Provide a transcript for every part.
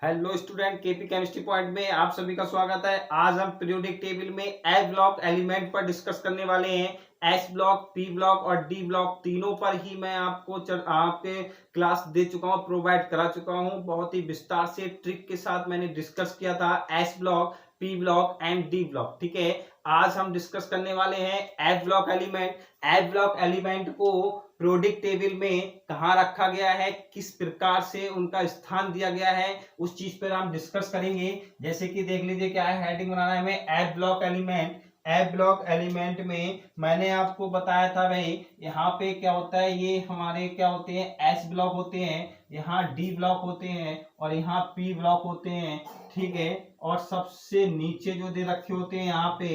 Hello student, KP chemistry point में आप सभी का स्वागत है। आज हम पीरियोडिक टेबल में एस ब्लॉक एलिमेंट पर डिस्कस करने वाले हैं। एस ब्लॉक, पी ब्लॉक और डी ब्लॉक तीनों पर ही मैं आपको आपके क्लास दे चुका हूं, प्रोवाइड करा चुका हूं। बहुत ही विस्तार से ट्रिक के साथ मैंने डिस्कस किया था S block, P block and D block. ठीक है, आज हम डिस्कस करने वाले हैं S block element. S block element को पीरियोडिक टेबल में कहाँ रखा गया है, किस प्रकार से उनका स्थान दिया गया है, उस चीज पर हम डिस्कस करेंगे। जैसे कि देख लीजिए क्या है, हेडिंग बनाना है हमें S block element. S block element में मैंने आपको बताया था भाई, यहाँ पे क्या होता है, ये हमारे क्या होते हैं, एस ब्लॉक होते हैं, यहाँ डी ब्लॉक होते हैं और यहाँ पी ब्लॉक होते हैं। ठीक है, और सबसे नीचे जो दे रखे होते हैं यहाँ पे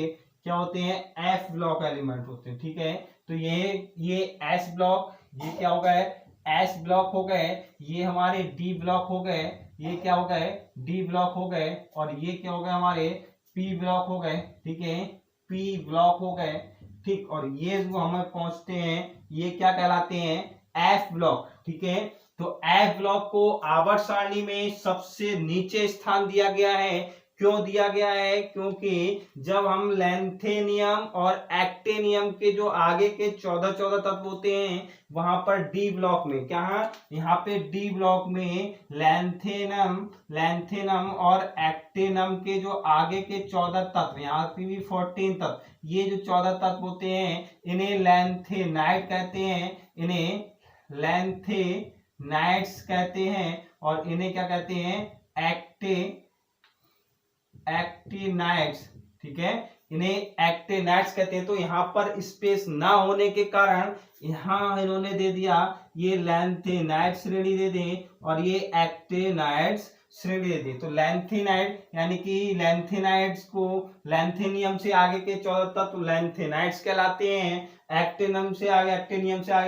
क्या होते हैं, एफ ब्लॉक एलिमेंट होते हैं। ठीक है, तो ये एस ब्लॉक, ये क्या हो गए, एस ब्लॉक हो गए, ये हमारे डी ब्लॉक हो गए, ये क्या हो गए, डी ब्लॉक हो गए, और ये क्या हो गए, हमारे पी ब्लॉक हो गए। ठीक है, पी ब्लॉक हो गए। ठीक, और ये जो हमें पहुंचते हैं ये क्या कहलाते हैं, एफ ब्लॉक। ठीक है, तो एफ ब्लॉक को आवर्त सारणी में सबसे नीचे स्थान दिया गया है। क्यों दिया गया है, क्योंकि जब हम लैंथेनियम और एक्टेनियम के जो आगे के 14 तत्व होते हैं वहां पर डी ब्लॉक में क्या है, यहाँ पे डी ब्लॉक में लैंथेनम और एक्टेनम के जो आगे के 14 तत्व, यहाँ पे भी 14 तत्व, ये जो 14 तत्व होते हैं इन्हें लैंथेनाइड कहते हैं, इन्हें लैंथेनाइड्स कहते हैं, और इन्हें क्या कहते हैं, एक्टिनाइड्स। ठीक है, इन्हें एक्टिनाइड्स कहते हैं। तो यहाँ पर स्पेस ना होने के कारण यहाँ इन्होंने दे दिया ये लैंथेनाइड श्रेणी दे दें और ये एक्टिनाइड्स श्रेणी दे दें। तो लैंथेनाइड यानी कि लैंथेनाइड्स को लैंथेनियम से आगे के 14 तत्व लैंथेनाइड्स कहलाते हैं, एक्टिनियम से आगे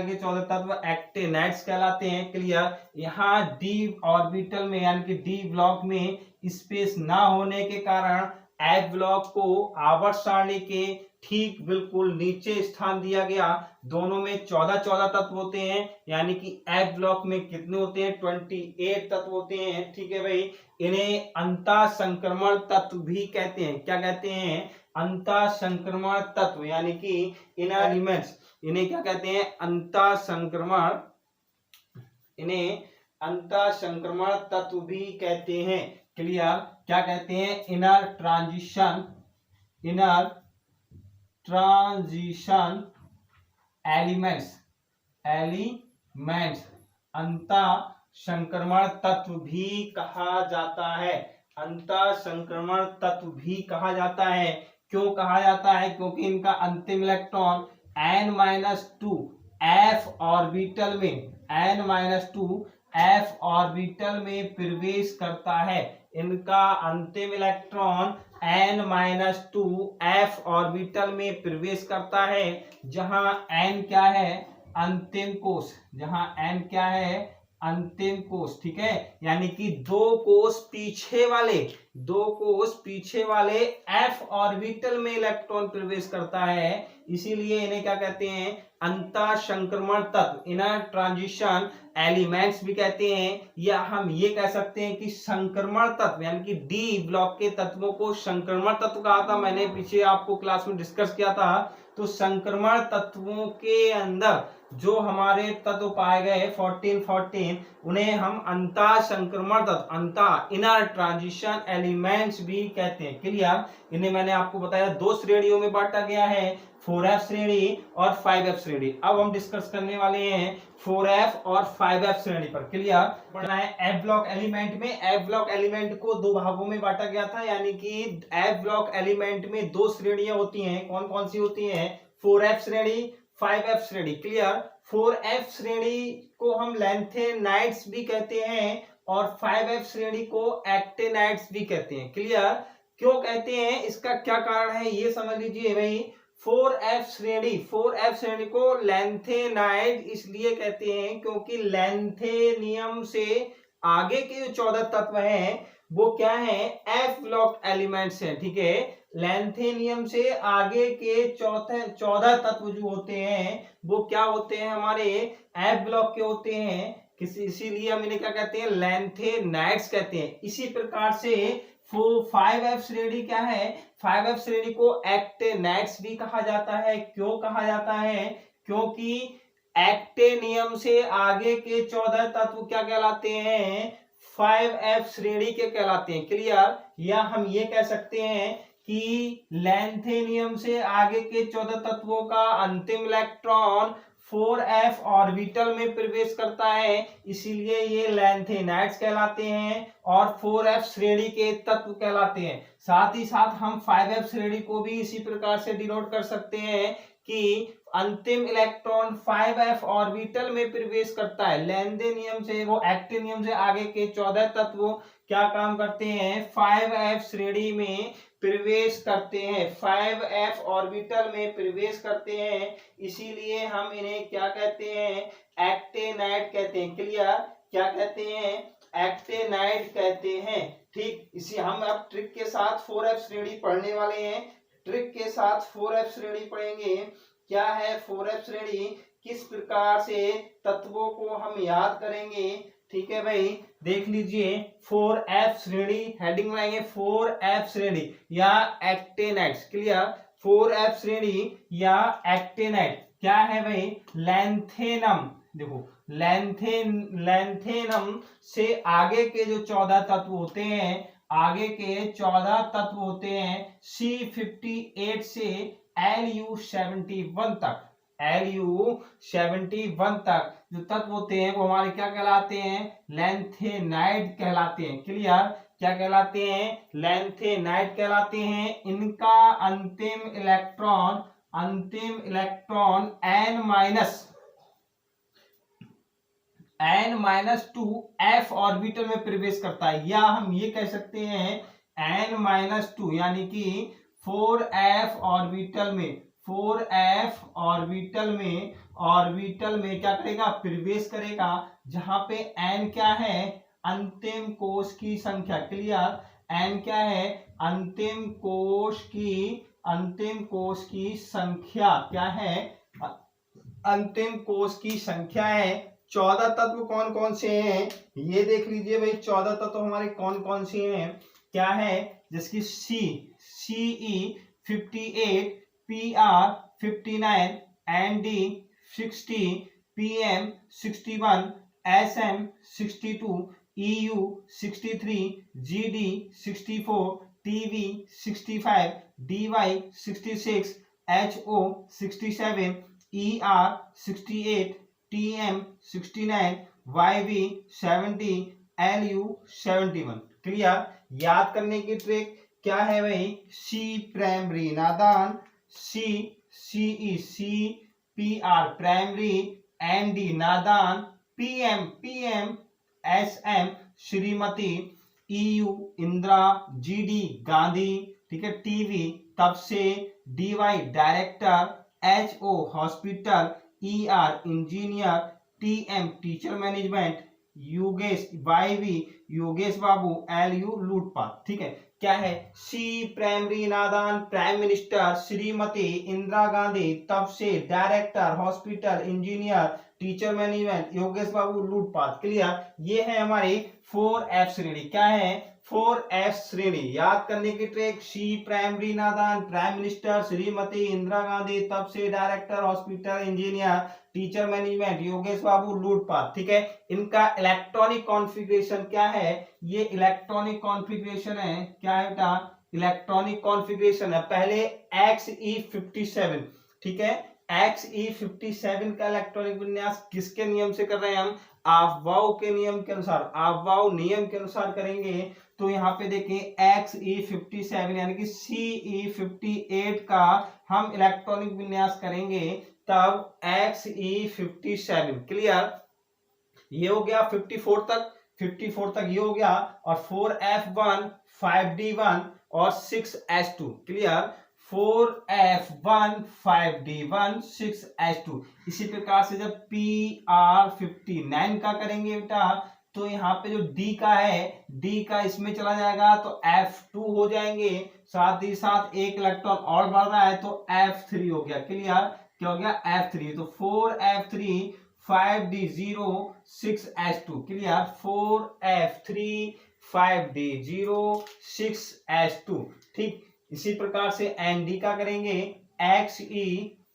के 14 तत्व एक्टिनाइड्स कहलाते हैं। क्लियर, यहाँ डी ऑर्बिटल में यानी कि डी ब्लॉक में स्पेस ना होने के कारण एफ ब्लॉक को आवर्त सारणी के ठीक बिल्कुल नीचे स्थान दिया गया। दोनों में 14 तत्व होते हैं, यानी कि एफ ब्लॉक में कितने होते हैं, 28 तत्व होते हैं। ठीक है भाई, इन्हें अंतः संक्रमण तत्व भी कहते हैं। क्या कहते हैं, अंतः संक्रमण तत्व, यानी कि इनर एलिमेंट्स, इन्हें क्या कहते हैं, अंतः संक्रमण, इन्हें अंतः संक्रमण तत्व भी कहते हैं। क्लियर, क्या कहते हैं, इनर ट्रांजिशन एलिमेंट्स अंतः संक्रमण तत्व भी कहा जाता है। अंतः संक्रमण तत्व भी कहा जाता है। क्यों कहा जाता है, क्योंकि इनका अंतिम इलेक्ट्रॉन n-2 f ऑर्बिटल में प्रवेश करता है। इनका अंतिम इलेक्ट्रॉन n-2 f ऑर्बिटल में प्रवेश करता है, जहां n क्या है, अंतिम कोश, जहां n क्या है, अंतिम कोश। ठीक है, यानी कि दो कोश पीछे वाले f ऑर्बिटल में इलेक्ट्रॉन प्रवेश करता है, इसीलिए इन्हें क्या कहते हैं, अंतः संक्रमण तत्व, इनर ट्रांजिशन एलिमेंट्स भी कहते हैं। या हम ये कह सकते हैं कि संक्रमण तत्व, यानी कि डी ब्लॉक के तत्वों को संक्रमण तत्व कहा था, मैंने पीछे आपको क्लास में डिस्कस किया था। तो संक्रमण तत्वों के अंदर जो हमारे तत्व पाए गए 14 उन्हें हम अंतः संक्रमण तत्व, अंतः इनर ट्रांजिशन एलिमेंट्स भी कहते हैं। क्लियर, इन्हें मैंने आपको बताया दो श्रेणियों में बांटा गया है, 4f श्रेणी और 5f श्रेणी। अब हम डिस्कस करने वाले हैं 4f और 5f श्रेणी पर। क्लियर, पढ़ना है एफ ब्लॉक एलिमेंट में। एफ ब्लॉक एलिमेंट को दो भागों में बांटा गया था, यानी कि एफ ब्लॉक एलिमेंट में दो श्रेणियां होती हैं। कौन कौन सी होती हैं, 4f श्रेणी, 5f श्रेणी। क्लियर, 4f श्रेणी को हम लैंथेनाइड्स भी कहते हैं और 5f श्रेणी को एक्टिनाइड्स भी कहते हैं। क्लियर, क्यों कहते हैं, इसका क्या कारण है ये समझ लीजिए भाई। 4f श्रेणी को लैंथेनाइड इसलिए कहते हैं क्योंकि लैंथेनियम से आगे के जो 14 तत्व हैं वो क्या है, एफ ब्लॉक एलिमेंट्स हैं। ठीक है, लैंथेनियम से आगे के 14 तत्व जो होते हैं वो क्या होते हैं, हमारे एफ ब्लॉक के होते हैं। इसीलिए हम इन्हें क्या कहते हैं, लैंथेनाइड्स कहते हैं। इसी प्रकार से 5F श्रेणी क्या है, 5F श्रेणी को एक्टेनाइड्स भी कहा जाता है। क्यों कहा जाता है, क्योंकि एक्टेनियम से आगे के 14 तत्व क्या कहलाते हैं, 5F श्रेणी के कहलाते हैं। क्लियर, या हम ये कह सकते हैं कि लैंथेनियम से आगे के 14 तत्वों का अंतिम इलेक्ट्रॉन 4F ऑर्बिटल में प्रवेश करता है, इसीलिए ये लैंथेनाइड्स कहलाते हैं और 4F श्रेणी के तत्व कहलाते हैं। साथ ही साथ हम 5F श्रेणी को भी इसी प्रकार से डिनोट कर सकते हैं कि अंतिम इलेक्ट्रॉन 5F ऑर्बिटल में प्रवेश करता है। लैंथेनियम से, वो एक्टिनियम से आगे के 14 तत्व क्या काम करते हैं, 5F श्रेणी में प्रवेश करते हैं, 5F ऑर्बिटल में प्रवेश करते हैं, इसीलिए हम इन्हें क्या कहते हैं, एक्टेनाइड कहते हैं। क्लियर, क्या कहते हैं, एक्टेनाइड कहते हैं। ठीक, इसी हम अब ट्रिक के साथ 4F श्रेणी पढ़ने वाले हैं। ट्रिक के साथ 4F श्रेणी पढ़ेंगे। क्या है 4F श्रेणी, किस प्रकार से तत्वों को हम याद करेंगे। ठीक है भाई, देख लीजिए 4F श्रेणी, हेडिंग लगाएंगे 4F श्रेणी या एक्टेनाइड्स। क्लियर, 4F श्रेणी या एक्टेनाइड क्या है भाई, लैंथेनम। देखो लैंथेनम से आगे के जो 14 तत्व होते हैं, आगे के 14 तत्व होते हैं C58 से Lu71 तक, Lu71 तक जो तत्व होते हैं वो हमारे क्या कहलाते हैं, लैंथेनाइड कहलाते हैं। क्लियर, क्या कहलाते हैं, लैंथेनाइड कहलाते हैं। इनका अंतिम इलेक्ट्रॉन n-2 F ऑर्बिटल में प्रवेश करता है, या हम ये कह सकते हैं n-2 यानी कि 4F ऑर्बिटल में क्या करेगा, प्रवेश करेगा, जहां पे n क्या है, अंतिम कोश की संख्या। क्लियर, n क्या है, अंतिम कोश की संख्या क्या है, अंतिम कोश की संख्या है। 14 तत्व कौन कौन से हैं, ये देख लीजिए भाई। 14 तत्व हमारे कौन कौन से हैं, क्या है, जिसकी Ce58, Pr59, Nd60, Pm61, Sm62, Eu63, Gd64, Tv65, Dy66, Ho67, Er68, Tm69, Yv70, Lu71। Clear, याद करने की ट्रिक क्या है भाई, C प्राइमरी नादान, Cpr प्राइमरी, Nd नादान, Pm Sm Shrimati, Eu Indira, Gd Gandhi, ठीक है, Tv तब से, Dy director, Ho hospital, Er engineer, Tm teacher management, Yv Yogesh Babu, Lu लूटपाट। ठीक है, क्या है, C प्राइमरी नादान, प्राइम मिनिस्टर श्रीमती इंदिरा गांधी, तब से director hospital, engineer, teacher management, Yogesh Babu लूटपाट। क्लियर, ये है हमारी 4F श्रेणी। क्या है, 4F श्रेणी। याद करने की ट्रिक, C प्राइमरी नादान, प्राइम मिनिस्टर श्रीमती इंदिरा गांधी, तब से director hospital, engineer, teacher management, Yogesh Babu लूटपाट। ठीक है, इनका इलेक्ट्रॉनिक कॉन्फ़िगरेशन क्या है, ये इलेक्ट्रॉनिक कॉन्फ़िगरेशन है, क्या है बेटा, इलेक्ट्रॉनिक कॉन्फ़िगरेशन है। पहले Xe57, ठीक है, Xe57 का इलेक्ट्रॉनिक विन्यास किसके नियम से कर रहे हैं हम, अफबाउ के नियम के अनुसार, अफबाउ नियम के अनुसार करेंगे। तो यहाँ पे देखें Xe57 यानी कि Ce58 का हम इलेक्ट्रॉनिक विन्यास करेंगे, तब Xe57। क्लियर, ये हो गया 54 तक ये हो गया, और 4F1, 5D1 और 6S2। Clear, 4F1, 5D1, 6S2। इसी प्रकार से जब Pr59 का करेंगे बेटा, तो यहाँ पे जो D का है, D का इसमें चला जाएगा तो F2 हो जाएंगे, साथ ही साथ एक इलेक्ट्रॉन और बढ़ रहा है तो F3 हो गया। क्लियर, क्या हो गया, F3। तो 4F3, 5d0 6s2 clear 4f3 5d0 6s2 ठीक। इसी प्रकार से nd का करेंगे xe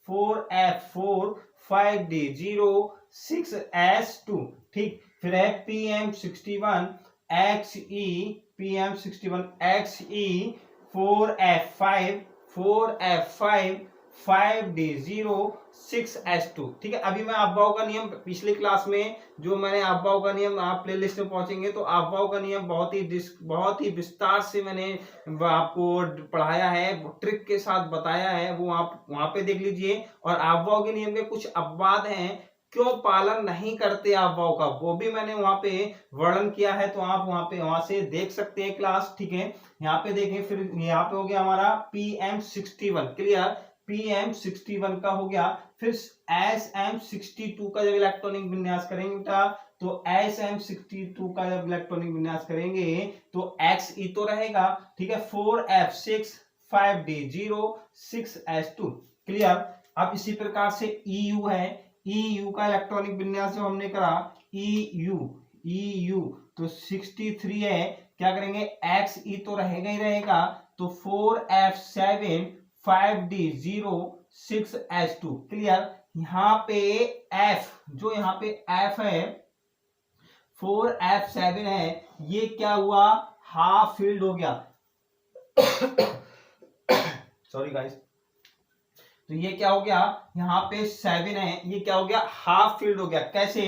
4f4 5d0 6s2 ठीक। फिर है pm61 xe 4f5 5d0 6s2 ठीक है। अभी मैं अफवाहों का नियम पिछली क्लास में जो मैंने अफवाहों का नियम आप प्लेलिस्ट में पहुंचेंगे तो अफवाहों का नियम बहुत ही विस्तार से मैंने आपको पढ़ाया है, ट्रिक के साथ बताया है, वो आप वहां पे देख लीजिए। और अफवाहों के नियम के कुछ अपवाद हैं, क्यों पालन नहीं करते अफवाहों का, वो भी मैंने वहां पे वर्णन किया है, तो आप वहां से देख सकते हैं क्लास ठीक है। यहाँ पे देखें, फिर यहाँ पे हो गया हमारा PM61 क्लियर, PM61 का हो गया। फिर SM62 का जब इलेक्ट्रॉनिक विन्यास करेंगे बेटा, तो SM62 का जब इलेक्ट्रॉनिक विन्यास करेंगे तो XE तो रहेगा ठीक है, 4f6 5d0 6s2 क्लियर। अब इसी प्रकार से EU है, EU का इलेक्ट्रॉनिक विन्यास जो हमने करा EU तो 63 है, क्या करेंगे XE तो रहेगा ही रहेगा, तो 4f7 5d0 6s2 क्लियर। यहाँ पे F जो यहाँ पे F है 4f7 है, ये क्या हुआ, हाफ फील्ड हो गया सॉरी गाइस। तो ये क्या हो गया, यहाँ पे 7 है, ये क्या हो गया, हाफ फील्ड हो गया। कैसे,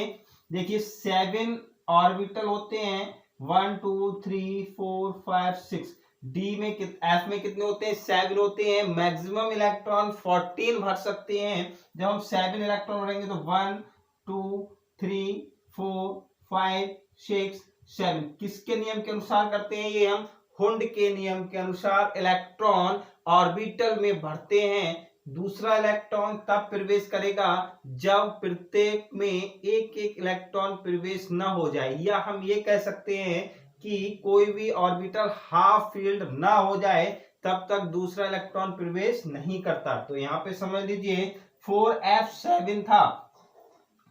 देखिए 7 ऑर्बिटल होते हैं 1 2 3 4 5 6, डी में एफ में कितने होते हैं, 7 होते हैं। मैक्सिमम इलेक्ट्रॉन 14 भर सकते हैं। जब हम 7 इलेक्ट्रॉन भरेंगे तो 1 2 3 4 5 6 7 किसके नियम के अनुसार करते हैं, ये हम हुंड के नियम के अनुसार इलेक्ट्रॉन ऑर्बिटल में भरते हैं। दूसरा इलेक्ट्रॉन तब प्रवेश करेगा जब प्रत्येक में एक एक इलेक्ट्रॉन प्रवेश न हो जाए, या हम ये कह सकते हैं कि कोई भी ऑर्बिटल हाफ फील्ड ना हो जाए तब तक दूसरा इलेक्ट्रॉन प्रवेश नहीं करता। तो यहाँ पे समझ लीजिए 4f7 था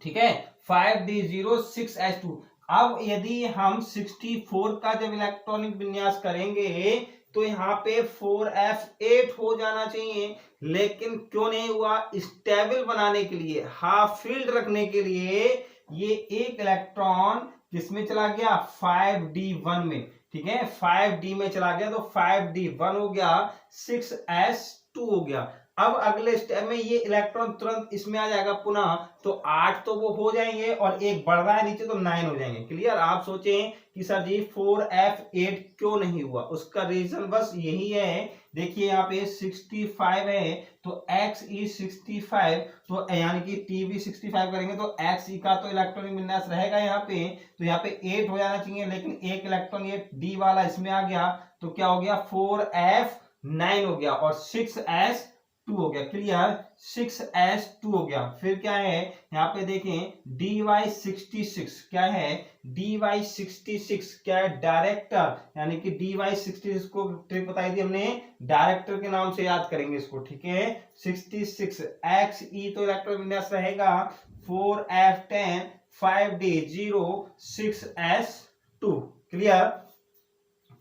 ठीक है, 5d0 6s2। अब यदि हम 64 का जब इलेक्ट्रॉनिक विन्यास करेंगे तो यहाँ पे 4f8 हो जाना चाहिए, लेकिन क्यों नहीं हुआ, स्टेबल बनाने के लिए, हाफ फील्ड रखने के लिए ये एक इलेक्ट्रॉन किसमें चला गया, 5d1 में ठीक है, 5d में चला गया, तो 5d1 हो गया, 6s2 हो गया। अब अगले स्टेप में ये इलेक्ट्रॉन तुरंत इसमें आ जाएगा पुनः, तो 8 तो वो हो जाएंगे और एक बढ़ रहा है नीचे तो 9 हो जाएंगे क्लियर। आप सोचें कि सर जी 4f8 क्यों नहीं हुआ, उसका रीजन बस यही है। देखिए यहाँ पे 65 है तो XE 65, तो यानी कि TB 65 करेंगे तो XE का तो इलेक्ट्रॉनिक विन्यास रहेगा यहाँ पे, तो यहाँ पे 8 हो जाना चाहिए, लेकिन एक इलेक्ट्रॉन ये D वाला इसमें आ गया, तो क्या हो गया 4f9 हो गया और 6s2 हो गया क्लियर, 6s2 हो गया। फिर क्या है यहाँ पे देखें dy66 क्या है, dy66 क्या है, डायरेक्टर, यानी कि dy66 को ट्रिक बताई थी हमने, डायरेक्टर के नाम से याद करेंगे इसको ठीक है। 66 XE तो इलेक्ट्रॉन विन्यास रहेगा 4f10 5d0 6s2 क्लियर।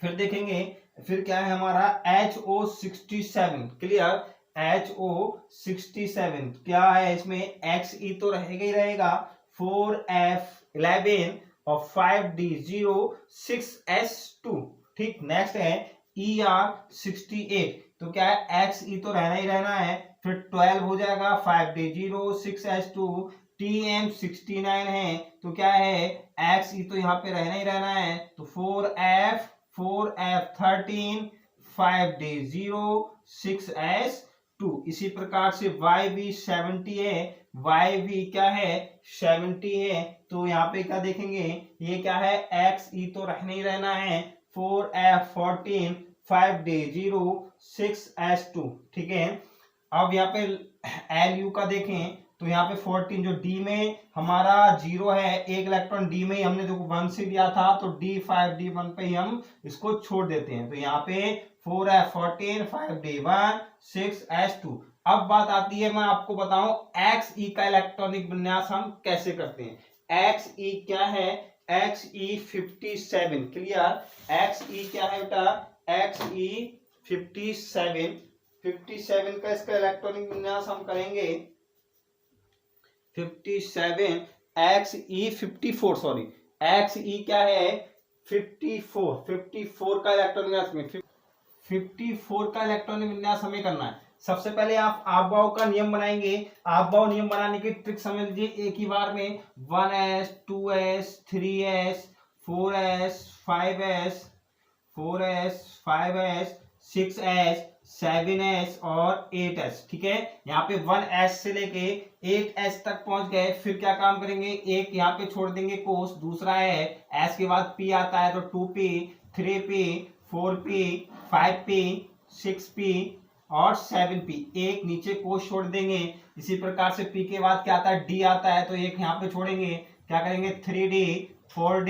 फिर देखेंगे फिर क्या है हमारा HO67 क्लियर, HO67 क्या है, इसमें XE तो रहेगा ही रहेगा 4f11 और 5d0 6s2 ठीक। नेक्स्ट है ER68, तो क्या है XE तो रहना ही रहना है, फिर 12 हो जाएगा 5d0 6s2। TM69 है तो क्या है XE तो यहाँ पे रहना ही रहना है, तो 4f13 5d0 6s2। इसी प्रकार से YV70 है, YV क्या है 70 है, तो यहाँ पे क्या देखेंगे, ये क्या है XE तो रहना ही रहना है 4f14 5d0 6s2 ठीक है। अब यहाँ पे LU का देखें तो यहाँ पे 14 जो D में हमारा 0 है, एक इलेक्ट्रॉन D में ही हमने देखो 1 से दिया था, तो D5D1 पे ही हम इसको छोड़ देते हैं, तो यहाँ पे 4f14 5d1 6s2। अब बात आती है, मैं आपको बताऊं XE का इलेक्ट्रॉनिक विन्यास हम कैसे करते हैं। XE क्या है, XE 57, क्लियर। XE क्या है बेटा, XE 57 का इसका इलेक्ट्रॉनिक विन्यास हम करेंगे 57, XE 54, सॉरी XE क्या है 54 का इलेक्ट्रॉनिक विन्यास में 54 का इलेक्ट्रॉनिक विन्यास हमें करना है। सबसे पहले आप आपबाव का नियम बनाएंगे। आपबाव नियम बनाने की ट्रिक समझ लीजिए एक ही बार में। 1s 2s 3s 4s 5s 4s 5s 6s 7s और 8s, ठीक है। यहाँ पे 1s से लेके 8s तक पहुंच गए, फिर क्या काम करेंगे, एक यहाँ पे छोड़ देंगे कोस, दूसरा है s के बाद p आता है तो 2p 3p 4p 5p 6p और 7p, एक नीचे कोस छोड़ देंगे। इसी प्रकार से p के बाद क्या आता है, d आता है तो एक यहाँ पे छोड़ेंगे, क्या करेंगे 3d 4d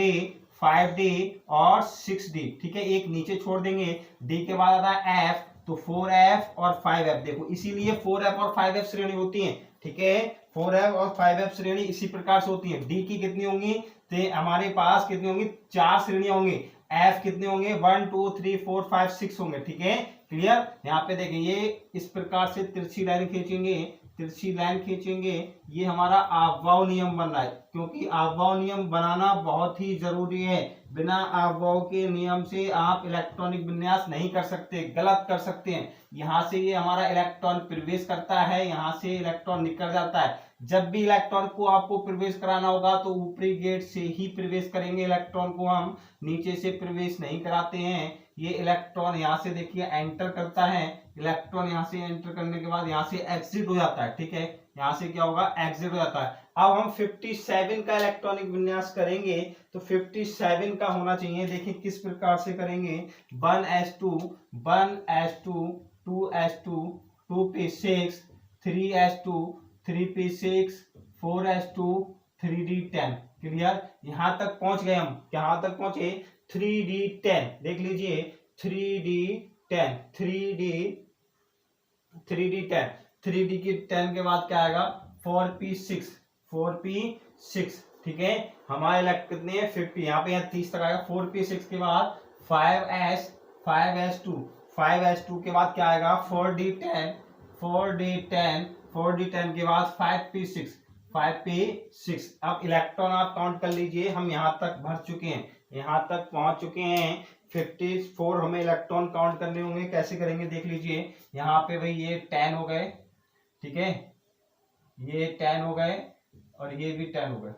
5d और 6d, ठीक है, एक नीचे छोड़ देंगे। d के बाद आता है f, तो 4f और 5f, देखो इसीलिए 4f और 5f श्रेणी होती है, ठीक है। 4f और 5f श्रेणी इसी प्रकार से होती है। d की कितनी होंगी, तो हमारे पास कितनी होंगी, 4 श्रेणियां होंगी। f कितने होंगे, 1 2 3 4 5 6 होंगे, ठीक है, क्लियर। यहाँ पे देखिए ये इस प्रकार से तिरछी लाइन खींचेंगे, तिरछी लाइन खींचेंगे, ये हमारा आपबाव नियम बन रहा है, क्योंकि आपबाव नियम बनाना बहुत ही जरूरी है। बिना आपबाव के नियम से आप इलेक्ट्रॉनिक विन्यास नहीं कर सकते, गलत कर सकते हैं। यहाँ से ये हमारा इलेक्ट्रॉन प्रवेश करता है, यहाँ से इलेक्ट्रॉन निकल जाता है। जब भी इलेक्ट्रॉन को आपको प्रवेश कराना होगा तो ऊपरी गेट से ही प्रवेश करेंगे, इलेक्ट्रॉन को हम नीचे से प्रवेश नहीं कराते हैं। ये इलेक्ट्रॉन यहाँ से देखिए एंटर करता है, इलेक्ट्रॉन यहाँ से एंटर करने के बाद यहाँ से एग्जिट हो जाता है, ठीक है, यहाँ से क्या होगा, एग्जिट हो जाता है। अब हम 57 का इलेक्ट्रॉनिक विन्यास करेंगे, तो 57 का होना चाहिए, देखिए किस प्रकार से करेंगे, 1s2 2s2 2p6 3s2 3p6 4s2 3d10, clear. यहां तक पहुंच गए हम, कहां तक पहुंचे, 3d10, देख लीजिए 3d10 3d की 10 के बाद क्या आएगा, 4p6, ठीक है। हमारे इलेक्ट्रॉन कितने हैं 50, यहाँ पे 30 तक आएगा। 4p6 के बाद 5s2 के बाद क्या आएगा, 4d10 के बाद 5p6। अब इलेक्ट्रॉन आप काउंट कर लीजिए, हम यहाँ तक भर चुके हैं, यहाँ तक पहुंच चुके हैं। 54 हमें इलेक्ट्रॉन काउंट करने होंगे, कैसे करेंगे देख लीजिए। यहाँ पे भाई ये 10 हो गए, ठीक है, ये 10 हो गए और ये भी 10 हो गए,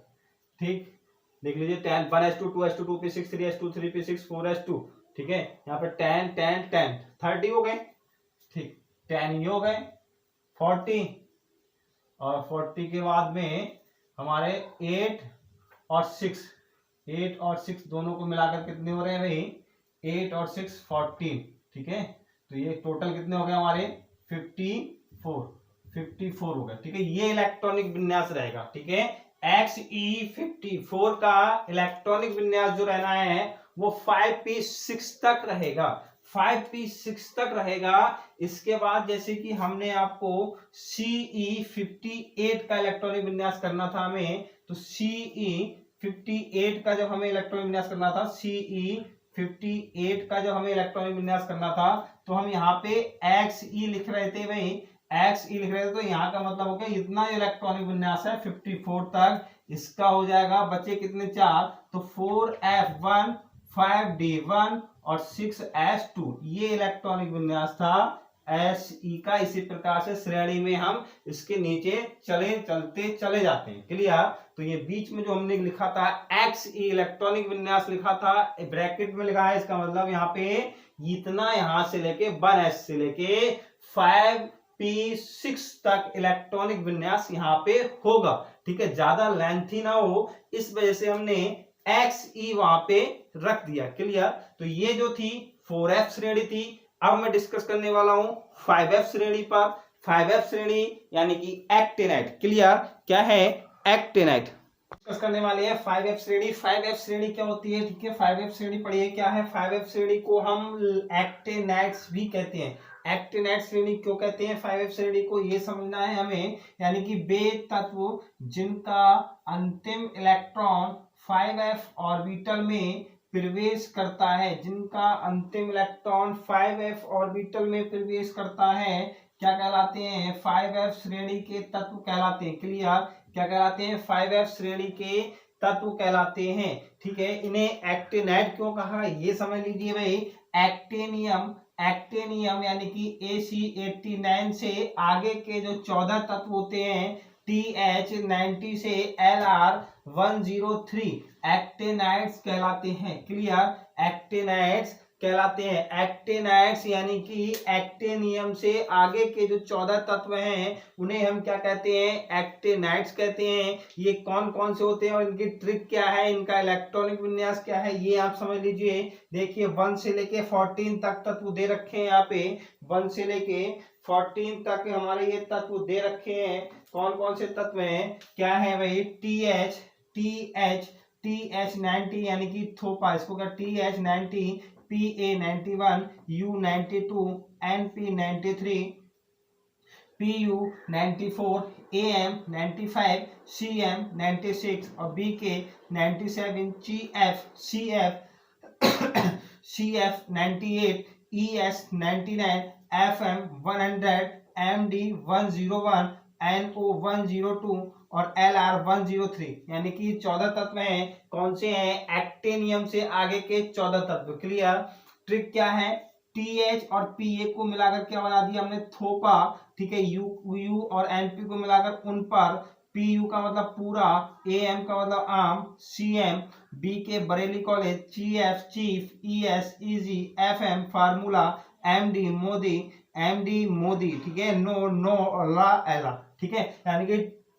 ठीक, देख लीजिए 10 1s2 2s2 2p6 3s2 3p6 4s2, ठीक है। यहाँ पे 10 10 10 30 हो गए, ठीक, 10 ये हो गए, 40 और 40 के बाद में हमारे 8 और 6 दोनों को मिलाकर कितने हो रहे हैं भाई, 8 और 6 14, ठीक है। तो ये टोटल कितने हो गए हमारे 54 हो गए, ठीक है। ये इलेक्ट्रॉनिक विन्यास रहेगा, ठीक है। XE 54 का इलेक्ट्रॉनिक विन्यास जो रहना है वो 5p6 तक रहेगा, 5p6 तक रहेगा। इसके बाद जैसे कि हमने आपको CE 58 का इलेक्ट्रॉनिक विन्यास करना था हमें, तो CE 58 का जब हमें इलेक्ट्रॉनिक विन्यास करना था, CE 58 का जब हमें इलेक्ट्रॉनिक विन्यास करना था, तो हम यहाँ पे XE लिख रहे थे भाई, XE लिख रहे थे, तो यहाँ का मतलब हो गया इतना इलेक्ट्रॉनिक विन्यास है 54 तक, इसका हो जाएगा, बचे कितने 4, तो 4f1 5d1 और 6s2, ये इलेक्ट्रॉनिक विन्यास था SE का। इसी प्रकार से श्रेणी में हम इसके नीचे चलते चले जाते हैं, क्लियर। तो ये बीच में जो हमने लिखा था XE इलेक्ट्रॉनिक विन्यास लिखा था, ब्रैकेट में लिखा है, इसका मतलब यहाँ पे इतना, यहाँ से लेके 1s से लेके 5p6 तक इलेक्ट्रॉनिक विन्यास यहाँ पे होगा, ठीक है, ज्यादा लेंथी ना हो, इस वजह से हमने XE वहां पे रख दिया, क्लियर। तो ये जो थी 4f श्रेणी थी। अब मैं डिस्कस करने वाला हूं 5f श्रेणी पर। 5f श्रेणी यानी कि एक्टिनाइट, क्लियर, क्या है, एक्टिनाइट डिस्कस करने वाले हैं। 5f श्रेणी, 5f श्रेणी क्या होती है, ठीक है, 5f श्रेणी पढ़िए क्या है। 5f श्रेणी को हम एक्टिनाइट्स भी कहते हैं, एक्टिनाइड श्रेणी क्यों कहते हैं 5f श्रेणी को, ये समझना है हमें। यानी कि वे तत्व जिनका अंतिम इलेक्ट्रॉन 5f ऑर्बिटल में प्रवेश करता है, जिनका अंतिम इलेक्ट्रॉन 5f ऑर्बिटल में प्रवेश करता है, क्या कहलाते हैं 5f श्रेणी के तत्व कहलाते हैं। क्लियर, क्या कहलाते हैं 5f श्रेणी के तत्व कहलाते हैं। ठीक है, इन्हें एक्टिनाइड क्यों कहा ये समझ लीजिए भाई। एक्टेनियम यानी कि AC89 से आगे के जो 14 तत्व होते हैं TH90 से LR103 एक्टेनाइड्स कहलाते हैं। क्लियर, एक्टेनाइड्स कहलाते हैं। एक्टेनाइड्स यानी कि एक्टेनियम से आगे के जो 14 तत्व हैं उन्हें हम क्या कहते हैं, एक्टेनाइड्स कहते हैं। ये कौन कौन से होते हैं और इनकी ट्रिक क्या है, इनका इलेक्ट्रॉनिक विन्यास क्या है, ये आप समझ लीजिए। देखिए 1 से लेके 14 तक तत्व दे रखे हैं यहाँ पे। 1 से लेके 14 तक हमारे ये तत्व दे रखे हैं। कौन कौन से तत्व हैं, क्या है भाई, TH90 यानी कि थोपा, इसको क्या TH90, PA91, U92, NP93, PU94, AM95, CM96 और BK97, CF98, ES99, FM100, MD101, NO102 और LR103 यानी कि 14 तत्व हैं। कौन से हैं, एक्टेनियम से आगे के 14 तत्व। क्लियर, ट्रिक क्या है, TH और PA को मिलाकर क्या बना दिया हमने, थोपा। ठीक है, U और NP को मिलाकर उन पर, PU का मतलब पूरा, AM का मतलब आम, CM BK Bareilly college, CF chief, ES easy, FM formula, MD Modi. ठीक है, नो ला एला। ठीक है, यानी कि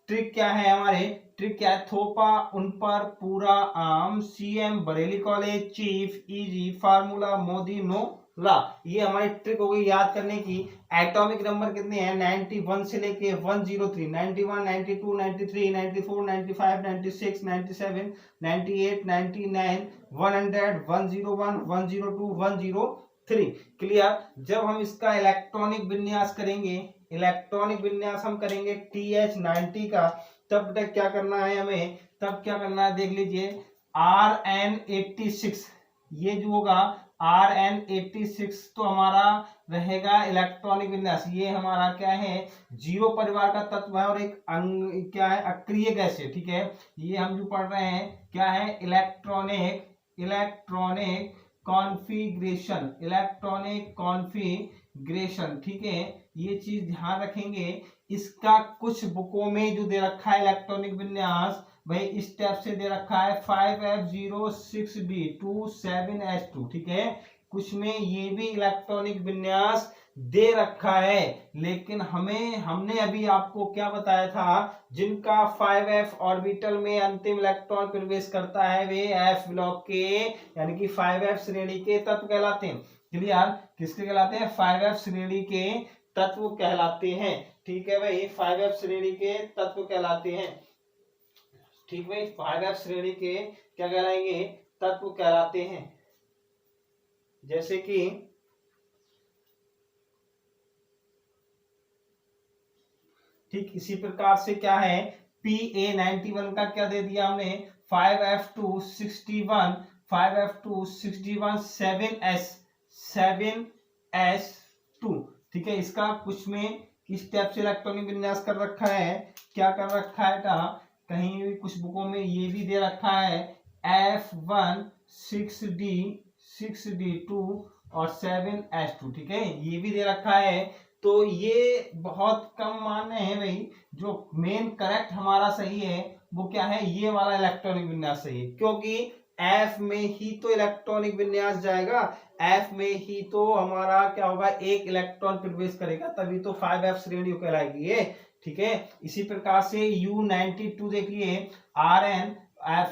ट्रिक क्या है हमारे, ट्रिक क्या है, थोपा उन पर पूरा आम, CM Bareilly college, chief easy, formula Modi नो ला। ये हमारी ट्रिक हो गई याद करने की। एटॉमिक नंबर कितने हैं, 91 से लेके 103, 91, 92, 93, 94, 95, 96, 97, 98, 99, 100, 101, 102, 103। क्लियर, जब हम इसका इलेक्ट्रॉनिक विन्यास करेंगे, इलेक्ट्रॉनिक विन्यास हम करेंगे TH90 का, तब तक क्या करना है हमें, तब क्या करना है देख लीजिए। RN86 ये जो होगा, RN86 तो हमारा रहेगा इलेक्ट्रॉनिक विन्यास। ये हमारा क्या है, जीरो परिवार का तत्व है और एक क्या है, अक्रिय गैस है। ठीक है, ये हम जो पढ़ रहे हैं क्या है, इलेक्ट्रॉनिक कॉन्फ़िगरेशन। ठीक है, ये चीज ध्यान रखेंगे। इसका कुछ बुकों में जो दे रखा है इलेक्ट्रॉनिक विन्यास, भाई इस टाइप से दे रखा है 5F06B27H2। ठीक है, कुछ में ये भी इलेक्ट्रॉनिक विन्यास दे रखा है, लेकिन हमने अभी आपको क्या बताया था, जिनका 5f ऑर्बिटल में अंतिम इलेक्ट्रॉन प्रवेश करता है वे f ब्लॉक के यानी कि 5f श्रेणी के तत्व कहलाते हैं। क्लियर, किसके कहलाते हैं, 5f श्रेणी के तत्व कहलाते हैं। ठीक है भाई, 5f श्रेणी के तत्व कहलाते हैं। ठीक भाई, 5f श्रेणी के क्या कहलाएंगे, तत्व कहलाते हैं। जैसे कि ठीक इसी प्रकार से क्या है, PA91 का क्या दे दिया हमने, 5F261 7S2। ठीक है, इसका कुछ में किस टाइप से इलेक्ट्रॉनिक विन्यास कर रखा है, क्या कर रखा है, कहीं भी कुछ बुकों में ये भी दे रखा है F1 6D2 और 7S2। ठीक है, ये भी दे रखा है। तो ये बहुत कम मान है भाई, जो मेन करेक्ट हमारा सही है वो क्या है, ये वाला इलेक्ट्रॉनिक विन्यास सही है, क्योंकि F में ही तो इलेक्ट्रॉनिक विन्यास जाएगा, F में ही तो हमारा क्या होगा, एक इलेक्ट्रॉन प्रवेश करेगा, तभी तो 5F श्रेणी कहलाएगी ये। ठीक है, इसी प्रकार से U92 देखिए, RN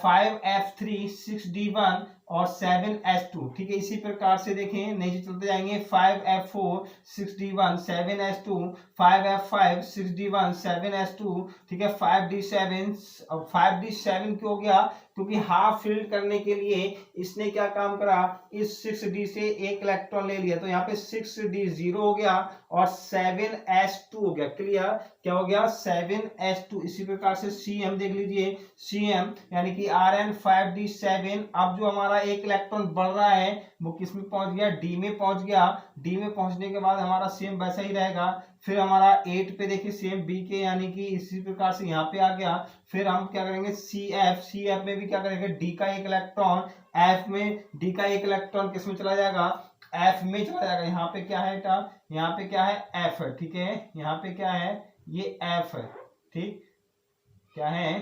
5F3 6D1 और 7S2। ठीक है, इसी प्रकार से देखें, नहीं चलते जाएंगे, 5F4 6D1 7S2, 5F5 6D1 7S2। ठीक है, 5D7 क्यों हो गया, क्योंकि हाफ फिल्ड करने के लिए इसने क्या काम करा, इस 6d से एक इलेक्ट्रॉन ले लिया, तो यहाँ पे 6d 0 हो गया और 7s2 हो गया। क्लियर, क्या हो गया, 7s2। इसी प्रकार से Cm देख लीजिए, Cm यानी कि Rn5d7। अब जो हमारा एक इलेक्ट्रॉन बढ़ रहा है वो किस में पहुंच गया, डी में पहुंच गया। डी में पहुंचने के बाद हमारा सेम वैसा ही रहेगा। फिर हमारा 8 पे देखिए सेम बी के, यानी कि इसी प्रकार से यहाँ पे आ गया। फिर हम क्या करेंगे, सी एफ में भी क्या करेंगे, डी का एक इलेक्ट्रॉन, एफ में डी का एक इलेक्ट्रॉन किस में चला जाएगा, एफ में चला जाएगा। यहाँ पे क्या है बेटा, यहाँ पे क्या है, एफ है। ठीक है, यहाँ पे क्या है, ये एफ है। ठीक, क्या है,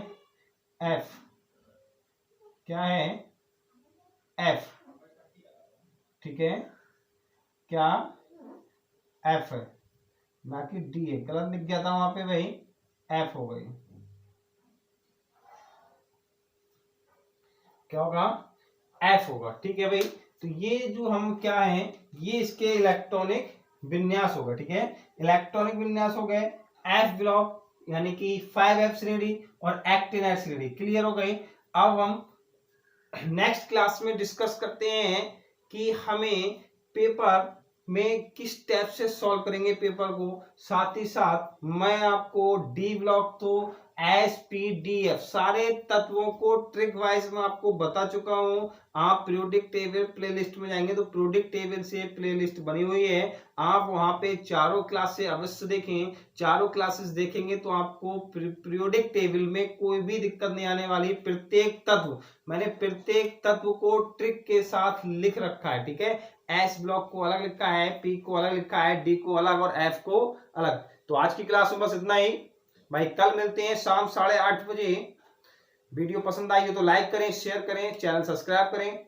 एफ, क्या है, एफ। ठीक है, क्या, एफ है, बाकी डी है, गलत लिख गया था वहां पे भाई, एफ हो गई। क्या होगा, एफ होगा। ठीक है भाई, तो ये जो हम क्या है, ये इसके इलेक्ट्रॉनिक विन्यास होगा। ठीक है, इलेक्ट्रॉनिक विन्यास हो गए। एफ ब्लॉक यानी कि 5f श्रेणी और एक्टिनाइड श्रेणी क्लियर हो गई। अब हम नेक्स्ट क्लास में डिस्कस करते हैं कि हमें पेपर में किस टाइप से सॉल्व करेंगे पेपर को। साथ ही साथ मैं आपको डी ब्लॉक तो SPDF सारे तत्वों को ट्रिक वाइज में आपको बता चुका हूं। आप पीरियोडिक टेबल प्लेलिस्ट में जाएंगे तो पीरियोडिक टेबल से प्लेलिस्ट बनी हुई है, आप वहां पे चारों क्लासेस अवश्य देखें। चारों क्लासेस देखेंगे तो आपको पीरियोडिक टेबल में कोई भी दिक्कत नहीं आने वाली। प्रत्येक तत्व, मैंने प्रत्येक तत्व को ट्रिक के साथ लिख रखा है। ठीक है, एस ब्लॉक को अलग लिखा है, पी को अलग लिखा है, डी को अलग और एफ को अलग। तो आज की क्लास में बस इतना ही भाई, कल मिलते हैं शाम 8:30 बजे। वीडियो पसंद आई हो तो लाइक करें, शेयर करें, चैनल सब्सक्राइब करें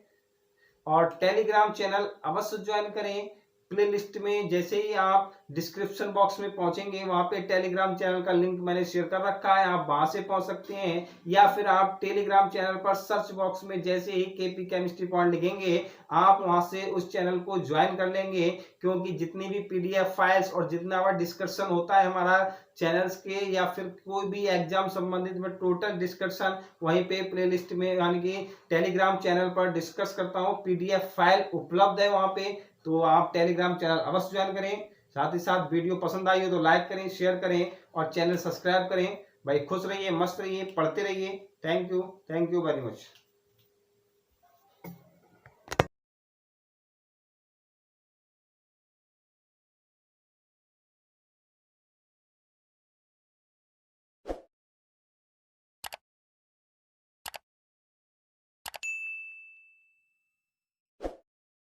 और टेलीग्राम चैनल अवश्य ज्वाइन करें। प्लेलिस्ट में जैसे ही आप डिस्क्रिप्शन बॉक्स में पहुंचेंगे वहां पे टेलीग्राम चैनल का लिंक मैंने शेयर कर रखा है, आप वहां से पहुंच सकते हैं। या फिर आप टेलीग्राम चैनल पर सर्च बॉक्स में जैसे ही केपी केमिस्ट्री पॉइंट लिखेंगे आप वहां से उस चैनल को ज्वाइन कर लेंगे, क्योंकि जितनी भी पीडीएफ फाइल्स और जितना भी डिस्कशन होता है हमारा चैनल्स के या फिर कोई भी एग्जाम संबंधित में टोटल डिस्कशन वहीं पे प्लेलिस्ट में यानी कि टेलीग्राम चैनल पर डिस्कस करता हूँ। पीडीएफ फाइल उपलब्ध है वहां पे, तो आप टेलीग्राम चैनल अवश्य ज्वाइन करें। साथ ही साथ वीडियो पसंद आई हो तो लाइक करें, शेयर करें और चैनल सब्सक्राइब करें। भाई खुश रहिए, मस्त रहिए, पढ़ते रहिए। Thank you very much.